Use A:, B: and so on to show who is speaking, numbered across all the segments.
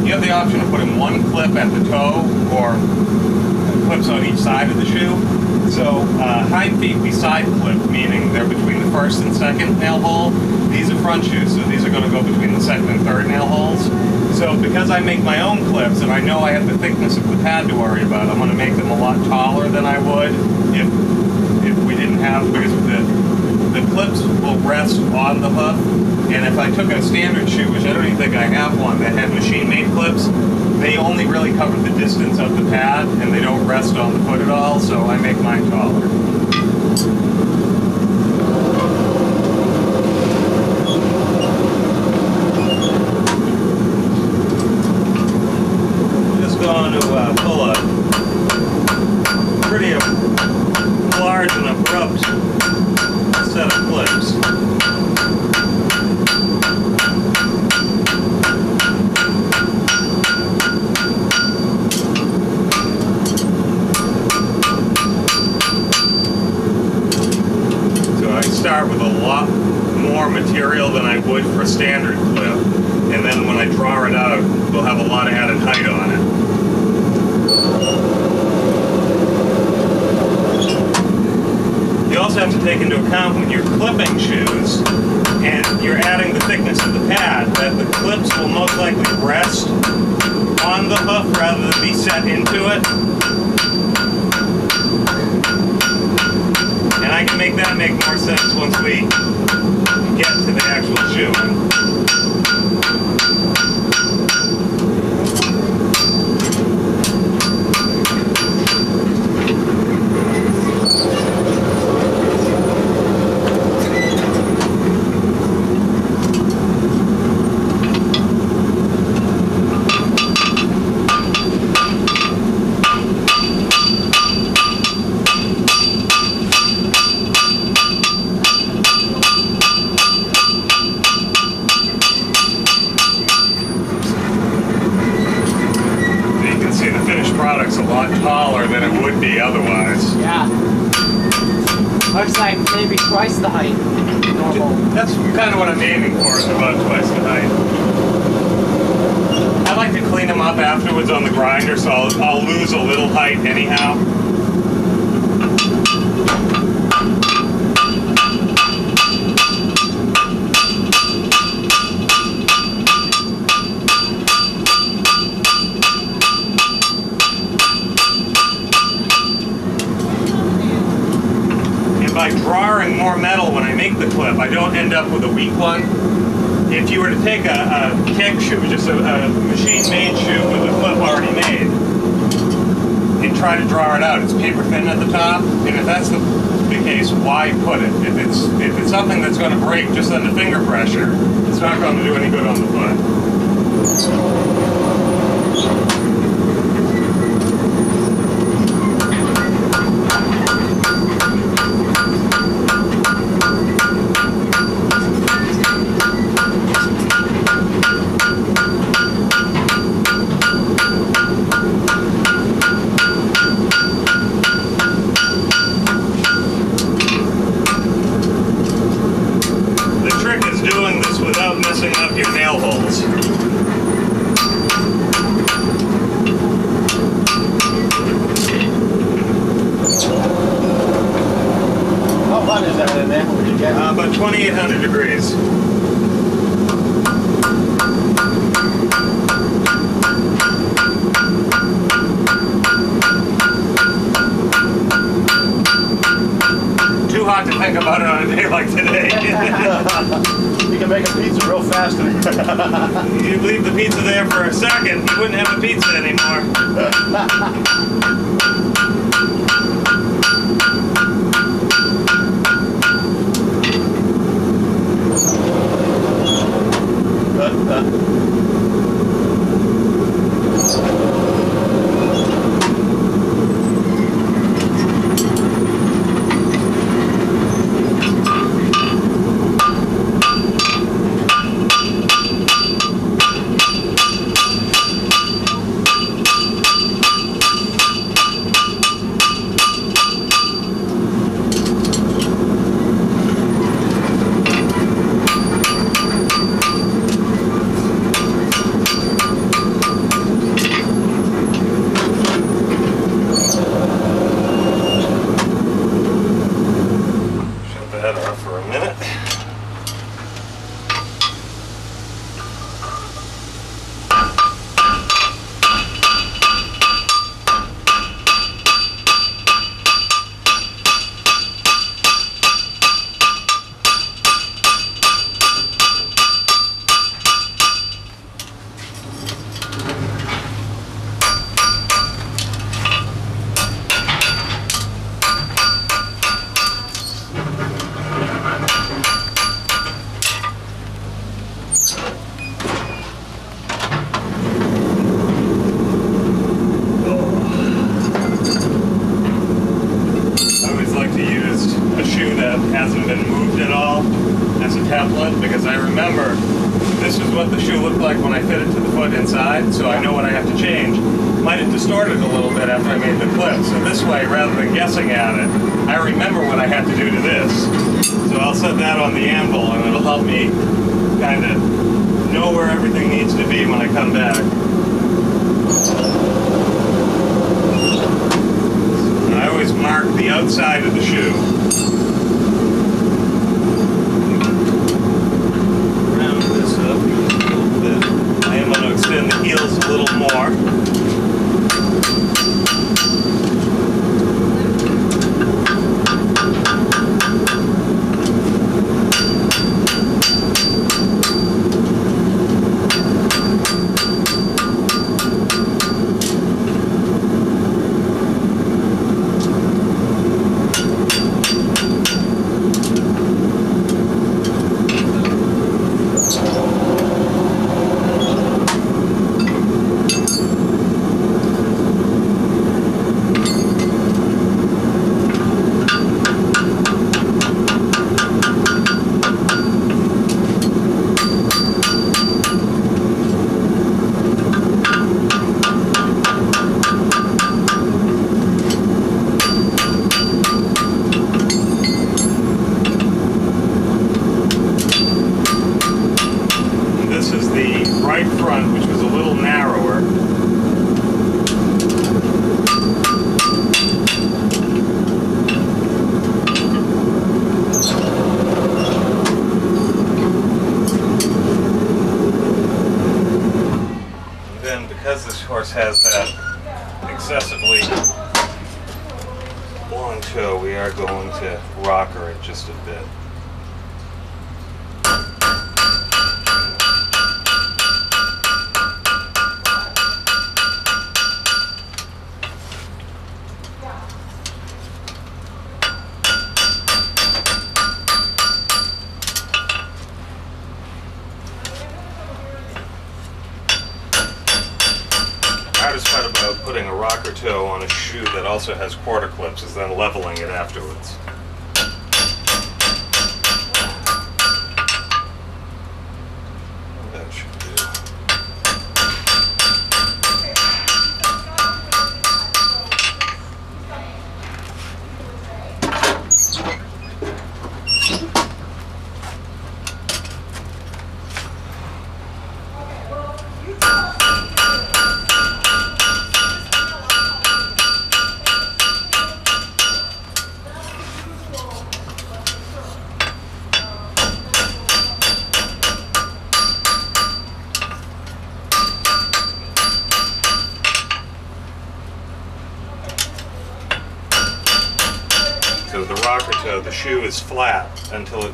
A: you have the option of putting one clip at the toe or clips on each side of the shoe. So hind feet we side clip, meaning they're between the first and second nail hole. These are front shoes, so these are going to go between the second and third nail holes. So because I make my own clips and I know I have the thickness of the pad to worry about, I'm going to make them a lot taller than I would if we didn't have, because the clips will rest on the hoof. And if I took a standard shoe, which I don't even think I have one, that had machine-made clips, they only really cover the distance of the pad and they don't rest on the foot at all, so I make mine taller. Just going to pull a pretty large and abrupt set of clips. Start with a lot more material than I would for a standard clip, and then when I draw it out, we'll have a lot of added height on it. You also have to take into account when you're clipping shoes and you're adding the thickness of the pad, that the clips will most likely rest on the hoof rather than be set into it. And I can make that make more sense once we get to the actual shoe. Product's a lot taller than it would be otherwise.
B: Yeah. Looks like maybe twice the height normal.
A: That's kind of what I'm aiming for, is about twice the height. I like to clean them up afterwards on the grinder, so I'll lose a little height anyhow. By drawing more metal when I make the clip, I don't end up with a weak one. If you were to take a kick shoe, just a machine-made shoe with a clip already made, and try to draw it out, it's paper thin at the top, and if that's the case, why put it? If it's something that's going to break just under finger pressure, it's not going to do any good on the foot. Without messing up your nail holes.
B: How hot is that in there? What did you get?
A: About 2,800 degrees. Too hot to think about it on a day like today.
B: You can make a pizza real fast.
A: You leave the pizza there for a second, you wouldn't have a pizza anymore. is what the shoe looked like when I fit it to the foot inside, so I know what I have to change. Might have distorted a little bit after I made the clip, so this way, rather than guessing at it, I remember what I have to do to this. So I'll set that on the anvil, and it'll help me kind of know where everything needs to be when I come back. I always mark the outside of the shoe. Round this up a little bit. I am going to extend the heels a little more. Front, which was a little narrower. And then, because this horse has that excessively long toe, we are going to rocker it just a bit. The hardest part about putting a rocker toe on a shoe that also has quarter clips is then leveling it afterwards. That should do. So the rocker toe, the shoe is flat until it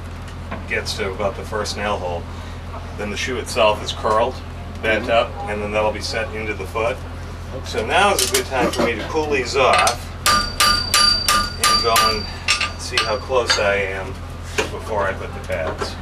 A: gets to about the first nail hole. Then the shoe itself is curled, bent up, and then that'll be set into the foot. So now is a good time for me to pull these off and go and see how close I am before I put the pads.